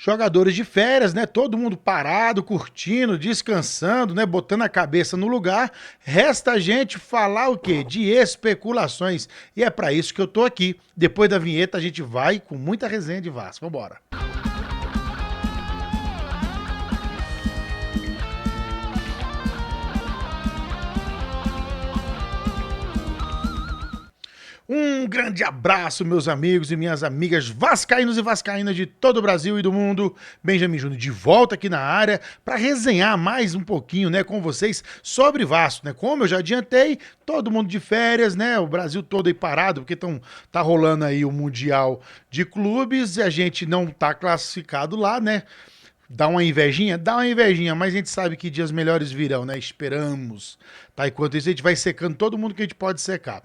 Jogadores de férias, né? Todo mundo parado, curtindo, descansando, né? Botando a cabeça no lugar. Resta a gente falar o quê? De especulações. E é para isso que eu tô aqui. Depois da vinheta a gente vai com muita resenha de Vasco. Vambora. Um grande abraço, meus amigos e minhas amigas vascaínos e vascaínas de todo o Brasil e do mundo. Benjamin Júnior de volta aqui na área para resenhar mais um pouquinho, né, com vocês sobre Vasco, né? Como eu já adiantei, todo mundo de férias, né? O Brasil todo aí parado porque tá rolando aí o Mundial de Clubes e a gente não tá classificado lá, né? Dá uma invejinha? Dá uma invejinha, mas a gente sabe que dias melhores virão, né? Esperamos. Tá? Enquanto isso, a gente vai secando todo mundo que a gente pode secar.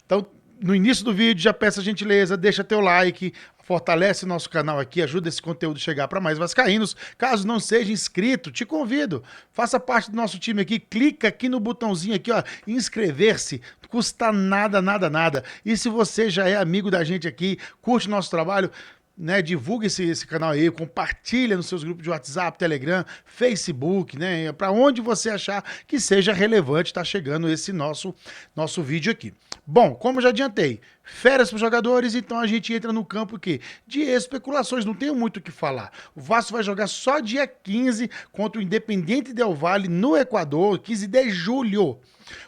Então, no início do vídeo, já peço a gentileza, deixa teu like, fortalece nosso canal aqui, ajuda esse conteúdo a chegar para mais vascaínos. Caso não seja inscrito, te convido, faça parte do nosso time aqui, clica aqui no botãozinho aqui, ó, inscrever-se, não custa nada, nada, nada. E se você já é amigo da gente aqui, curte nosso trabalho, né, divulga esse canal aí, compartilha nos seus grupos de WhatsApp, Telegram, Facebook, né, para onde você achar que seja relevante, tá chegando esse nosso vídeo aqui. Bom, como eu já adiantei, férias para os jogadores, então a gente entra no campo que de especulações, não tenho muito o que falar. O Vasco vai jogar só dia 15 contra o Independiente Del Valle no Equador, 15 de julho.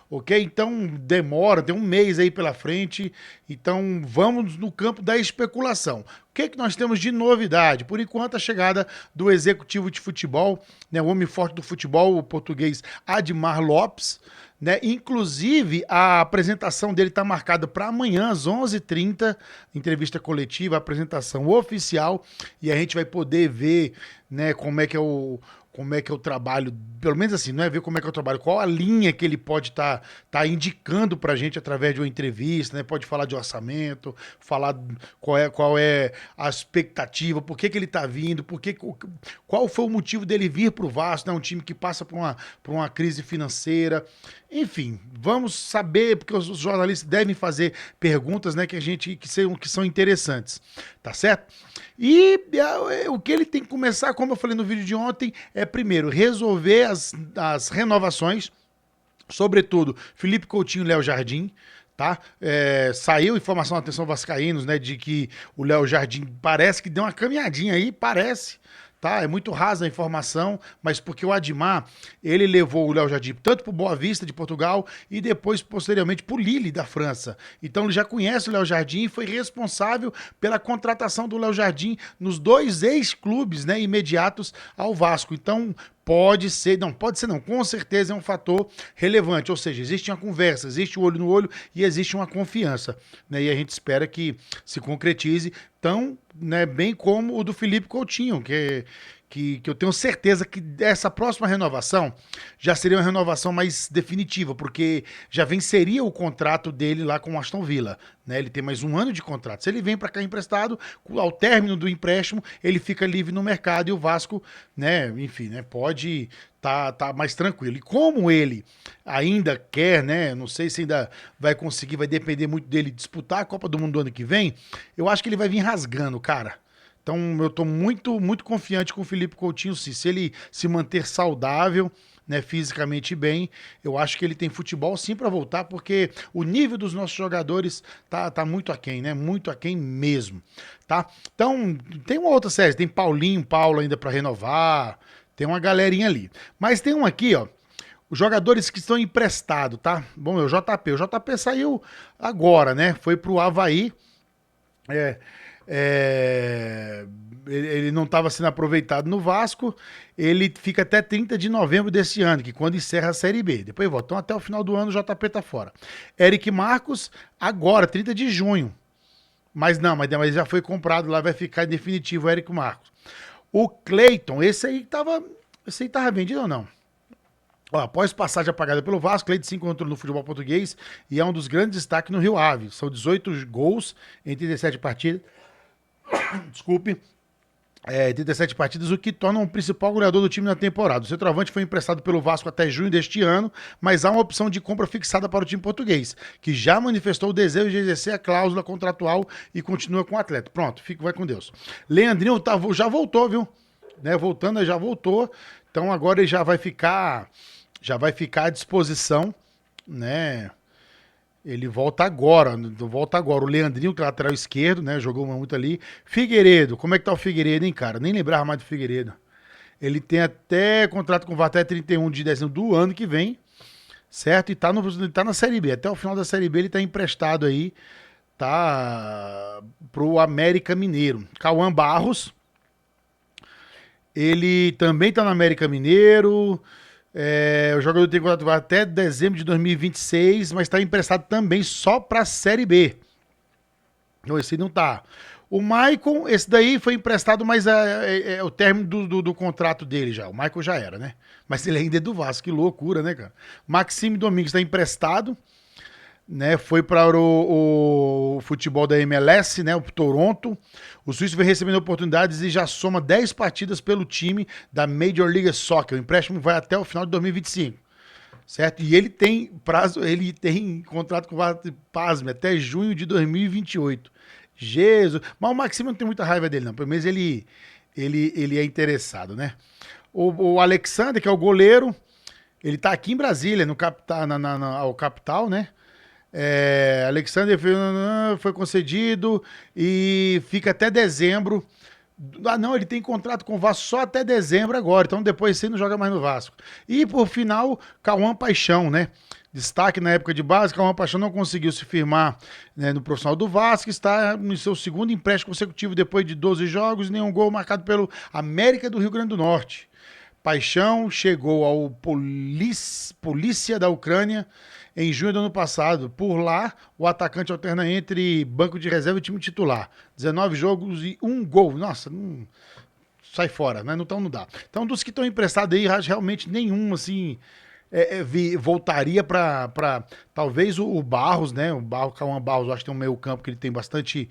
Ok? Então demora, tem um mês aí pela frente, então vamos no campo da especulação. O que nós temos de novidade? Por enquanto, a chegada do executivo de futebol, né, o homem forte do futebol, o português Admar Lopes, né? Inclusive, a apresentação dele está marcada para amanhã, às 11h30, entrevista coletiva, apresentação oficial, e a gente vai poder ver, né, como é que é o trabalho, pelo menos assim, não é ver como é que é o trabalho, qual a linha que ele pode estar indicando pra gente através de uma entrevista, né? Pode falar de orçamento, falar qual é a expectativa, por que ele tá vindo, qual foi o motivo dele vir pro Vasco, né? Um time que passa por uma crise financeira. Enfim, vamos saber, porque os jornalistas devem fazer perguntas, né, que são interessantes, tá certo? E o que ele tem que começar, como eu falei no vídeo de ontem, é primeiro resolver as renovações, sobretudo Felipe Coutinho e Léo Jardim, tá? Saiu informação, atenção vascaínos, né, de que o Léo Jardim parece que deu uma caminhadinha aí, parece. Tá? É muito rasa a informação, mas porque o Admar, ele levou o Léo Jardim tanto para o Boa Vista de Portugal e depois, posteriormente, para o Lille da França. Então ele já conhece o Léo Jardim e foi responsável pela contratação do Léo Jardim nos dois ex-clubes, né, imediatos ao Vasco. Então pode ser não, com certeza é um fator relevante, ou seja, existe uma conversa, existe o olho no olho e existe uma confiança, né, e a gente espera que se concretize tão, né, bem como o do Felipe Coutinho, que eu tenho certeza que essa próxima renovação já seria uma renovação mais definitiva, porque já venceria o contrato dele lá com o Aston Villa, né? Ele tem mais um ano de contrato. Se ele vem para cá emprestado, ao término do empréstimo, ele fica livre no mercado e o Vasco, né, enfim, né, pode tá mais tranquilo. E como ele ainda quer, né, não sei se ainda vai conseguir, vai depender muito dele disputar a Copa do Mundo do ano que vem, eu acho que ele vai vir rasgando, cara. Então eu estou muito, muito confiante com o Felipe Coutinho, sim. Se ele se manter saudável, né, fisicamente bem, eu acho que ele tem futebol sim para voltar, porque o nível dos nossos jogadores tá muito aquém, né? Muito aquém mesmo, tá? Então, tem uma outra série, tem Paulo ainda para renovar, tem uma galerinha ali. Mas tem um aqui, ó, os jogadores que estão emprestados, tá? Bom, o JP saiu agora, né? Foi pro Avaí, ele não estava sendo aproveitado no Vasco, ele fica até 30 de novembro desse ano, que é quando encerra a Série B. Depois voltam até o final do ano, o JP tá fora. Eric Marcos, agora, 30 de junho. Mas já foi comprado lá, vai ficar em definitivo o Eric Marcos. O Cleiton, esse aí tava vendido ou não? Ó, após passagem apagada pelo Vasco, Cleiton se encontrou no futebol português e é um dos grandes destaques no Rio Ave. São 18 gols em 37 partidas. Desculpe. 37 partidas, o que torna o principal goleador do time na temporada. O centroavante foi emprestado pelo Vasco até junho deste ano, mas há uma opção de compra fixada para o time português, que já manifestou o desejo de exercer a cláusula contratual e continua com o atleta. Pronto, vai com Deus. Leandrinho já voltou, viu? Né, voltando, já voltou. Então agora ele já vai ficar à disposição, né? Ele volta agora. O Leandrinho, que é lateral esquerdo, né? Jogou muito ali. Figueiredo, como é que tá o Figueiredo, hein, cara? Nem lembrava mais do Figueiredo. Ele tem até contrato com o Vasco até 31 de dezembro do ano que vem, certo? E tá na Série B. Até o final da Série B ele tá emprestado aí, tá? Pro América Mineiro. Cauã Barros, ele também tá no América Mineiro. O jogador tem contrato até dezembro de 2026, mas está emprestado também só para a Série B. Não, esse não tá. O Maicon, esse daí foi emprestado, mas é o término do contrato dele já. O Maicon já era, né? Mas ele ainda é do Vasco, que loucura, né, cara? Maxime Domingues está emprestado, né? Foi para o futebol da MLS, né? O Toronto. O suíço vem recebendo oportunidades e já soma 10 partidas pelo time da Major League Soccer. O empréstimo vai até o final de 2025, certo? E ele tem contrato com o pasme até junho de 2028. Jesus! Mas o Maxime não tem muita raiva dele, não. Pelo menos ele é interessado, né? O Alexander, que é o goleiro, ele tá aqui em Brasília, no capital, né? Alexander foi concedido e fica até dezembro. Não, ele tem contrato com o Vasco só até dezembro agora, então depois você não joga mais no Vasco. E por final, Cauã Paixão, né? Destaque na época de base, Cauã Paixão não conseguiu se firmar, né, no profissional do Vasco, está no seu segundo empréstimo consecutivo depois de 12 jogos e nenhum gol marcado pelo América do Rio Grande do Norte. Paixão chegou ao Polícia da Ucrânia em junho do ano passado. Por lá, o atacante alterna entre banco de reserva e time titular. 19 jogos e 1 gol. Nossa, não sai fora, né? Então não dá. Então, dos que estão emprestados aí, realmente nenhum, assim, voltaria para talvez o Barros, né? O Cauã Barros, eu acho que tem um meio campo que ele tem bastante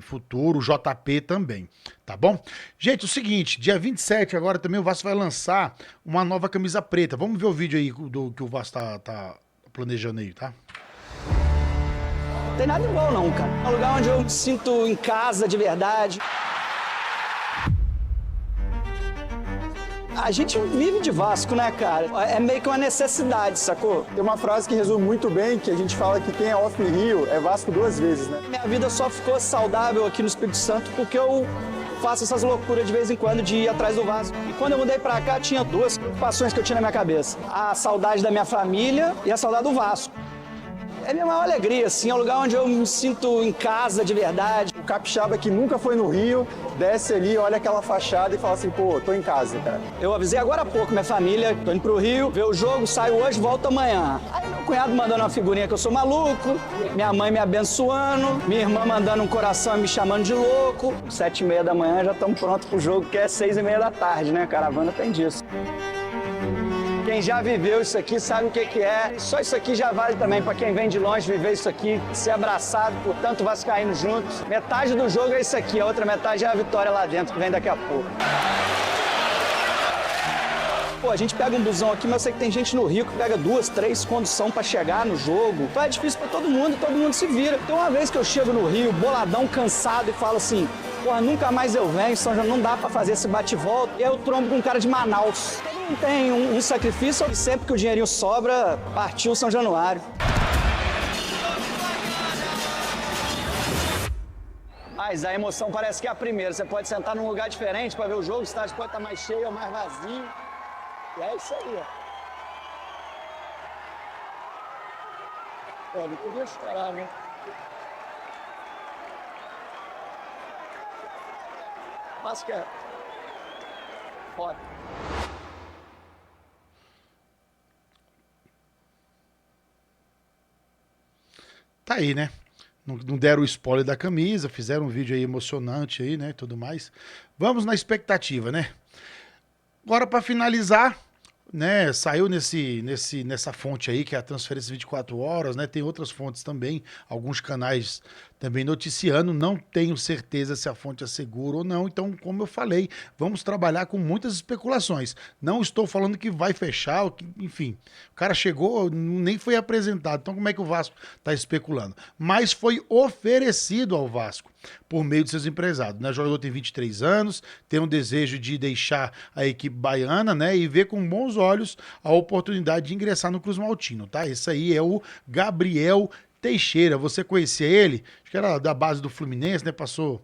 futuro, o JP também, tá bom? Gente, o seguinte, dia 27 agora também o Vasco vai lançar uma nova camisa preta. Vamos ver o vídeo aí que o Vasco tá planejando aí, tá? Não tem nada igual não, cara. É um lugar onde eu me sinto em casa de verdade. A gente vive de Vasco, né, cara? É meio que uma necessidade, sacou? Tem uma frase que resume muito bem, que a gente fala que quem é off Rio é Vasco 2 vezes, né? Minha vida só ficou saudável aqui no Espírito Santo porque eu faço essas loucuras de vez em quando de ir atrás do Vasco. E quando eu mudei pra cá, tinha 2 preocupações que eu tinha na minha cabeça. A saudade da minha família e a saudade do Vasco. É a minha maior alegria, assim, é um lugar onde eu me sinto em casa de verdade. O capixaba que nunca foi no Rio, desce ali, olha aquela fachada e fala assim, pô, tô em casa, cara. Eu avisei agora há pouco minha família, tô indo pro Rio, ver o jogo, saio hoje, volto amanhã. Aí meu cunhado mandando uma figurinha que eu sou maluco, minha mãe me abençoando, minha irmã mandando um coração e me chamando de louco. 7h30 da manhã já estamos prontos pro jogo, que é 6h30 da tarde, né? Caravana tem disso. Quem já viveu isso aqui sabe o que é. Só isso aqui já vale também para quem vem de longe viver isso aqui, ser abraçado por tanto vascaínos juntos. Metade do jogo é isso aqui, a outra metade é a vitória lá dentro, que vem daqui a pouco. Pô, a gente pega um busão aqui, mas eu sei que tem gente no Rio que pega 2, 3 condução para chegar no jogo. Então é difícil para todo mundo se vira. Então uma vez que eu chego no Rio, boladão, cansado, e falo assim, porra, nunca mais eu venho, São Januário, não dá para fazer esse bate-volta. E eu trombo com um cara de Manaus. Tem um sacrifício e sempre que o dinheirinho sobra, partiu São Januário. Mas a emoção parece que é a primeira. Você pode sentar num lugar diferente para ver o jogo, o estádio pode estar mais cheio ou mais vazio. E é isso aí, ó. Não podia chorar, né? Mas que é foda. Tá aí, né? Não deram o spoiler da camisa, fizeram um vídeo aí emocionante aí, né? Tudo mais. Vamos na expectativa, né? Agora, para finalizar, né? Saiu nessa fonte aí, que é a Transferência 24 Horas, né? Tem outras fontes também, alguns canais também noticiando, não tenho certeza se a fonte é segura ou não, então, como eu falei, vamos trabalhar com muitas especulações. Não estou falando que vai fechar, enfim, o cara chegou, nem foi apresentado, então como é que o Vasco está especulando? Mas foi oferecido ao Vasco por meio de seus empresários, né? O jogador tem 23 anos, tem um desejo de deixar a equipe baiana, né, e ver com bons olhos a oportunidade de ingressar no Cruz Maltino, tá? Esse aí é o Gabriel Teixeira. Você conhecia ele? Acho que era da base do Fluminense, né? Passou,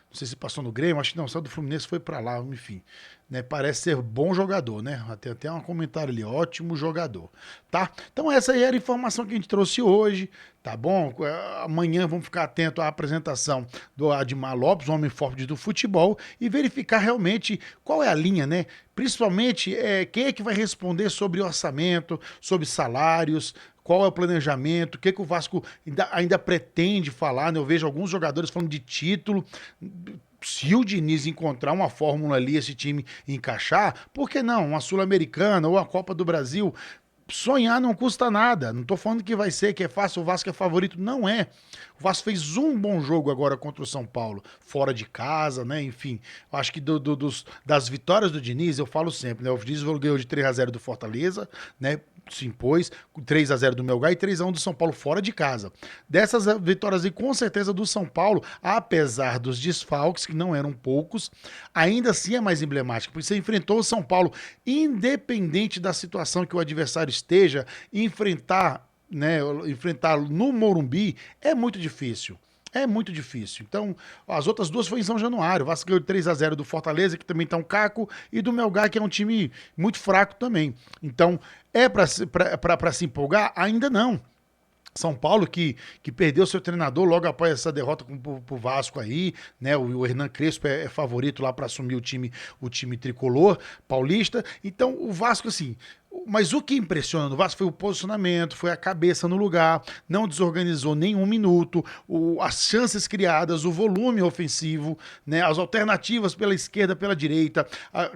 não sei se passou no Grêmio, acho que não, saiu do Fluminense, foi pra lá, enfim. Né, parece ser bom jogador, né? Tem até um comentário ali, ótimo jogador, tá? Então essa aí era a informação que a gente trouxe hoje, tá bom? Amanhã vamos ficar atento à apresentação do Admar Lopes, o homem forte do futebol, e verificar realmente qual é a linha, né? Principalmente quem é que vai responder sobre orçamento, sobre salários, qual é o planejamento, o que o Vasco ainda pretende falar, né? Eu vejo alguns jogadores falando de título. Se o Diniz encontrar uma fórmula ali, esse time encaixar, por que não? Uma Sul-Americana ou a Copa do Brasil, sonhar não custa nada. Não tô falando que vai ser, que é fácil, o Vasco é favorito. Não é. O Vasco fez um bom jogo agora contra o São Paulo, fora de casa, né? Enfim, eu acho que das vitórias do Diniz, eu falo sempre, né? O Diniz ganhou de 3-0 do Fortaleza, né? Se impôs, 3-0 do Melgar e 3-1 do São Paulo fora de casa. Dessas vitórias aí, com certeza do São Paulo, apesar dos desfalques, que não eram poucos, ainda assim é mais emblemática, porque você enfrentou o São Paulo, independente da situação que o adversário esteja, enfrentar no Morumbi é muito difícil. É muito difícil. Então, as outras duas foi em São Januário. O Vasco ganhou 3-0 do Fortaleza, que também tá um caco, e do Melgar, que é um time muito fraco também. Então, é para se empolgar? Ainda não. São Paulo que perdeu seu treinador logo após essa derrota pro Vasco aí, né? O Hernan Crespo é favorito lá para assumir o time tricolor paulista. Então, o Vasco, assim, mas o que impressiona no Vasco foi o posicionamento, foi a cabeça no lugar, não desorganizou nenhum minuto, as chances criadas, o volume ofensivo, né, as alternativas pela esquerda, pela direita,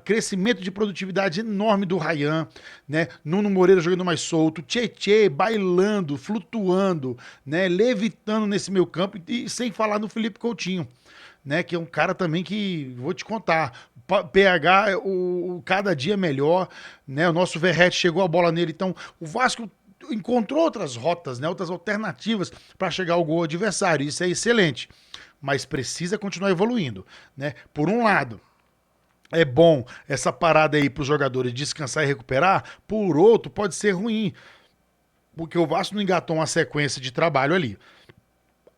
crescimento de produtividade enorme do Ryan, né, Nuno Moreira jogando mais solto, Tietê bailando, flutuando, né, levitando nesse meio campo, e sem falar no Felipe Coutinho, né, que é um cara também que, vou te contar, PH, cada dia melhor, né, o nosso Verratti chegou a bola nele, então o Vasco encontrou outras rotas, né, outras alternativas para chegar ao gol adversário, isso é excelente, mas precisa continuar evoluindo, né, por um lado, é bom essa parada aí para os jogadores descansar e recuperar, por outro, pode ser ruim, porque o Vasco não engatou uma sequência de trabalho ali.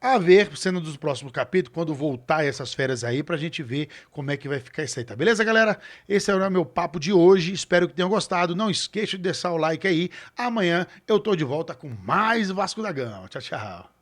A ver, cena dos próximos capítulos, quando voltar essas férias aí, pra gente ver como é que vai ficar isso aí, tá beleza, galera? Esse era o meu papo de hoje, espero que tenham gostado. Não esqueça de deixar o like aí. Amanhã eu tô de volta com mais Vasco da Gama. Tchau, tchau.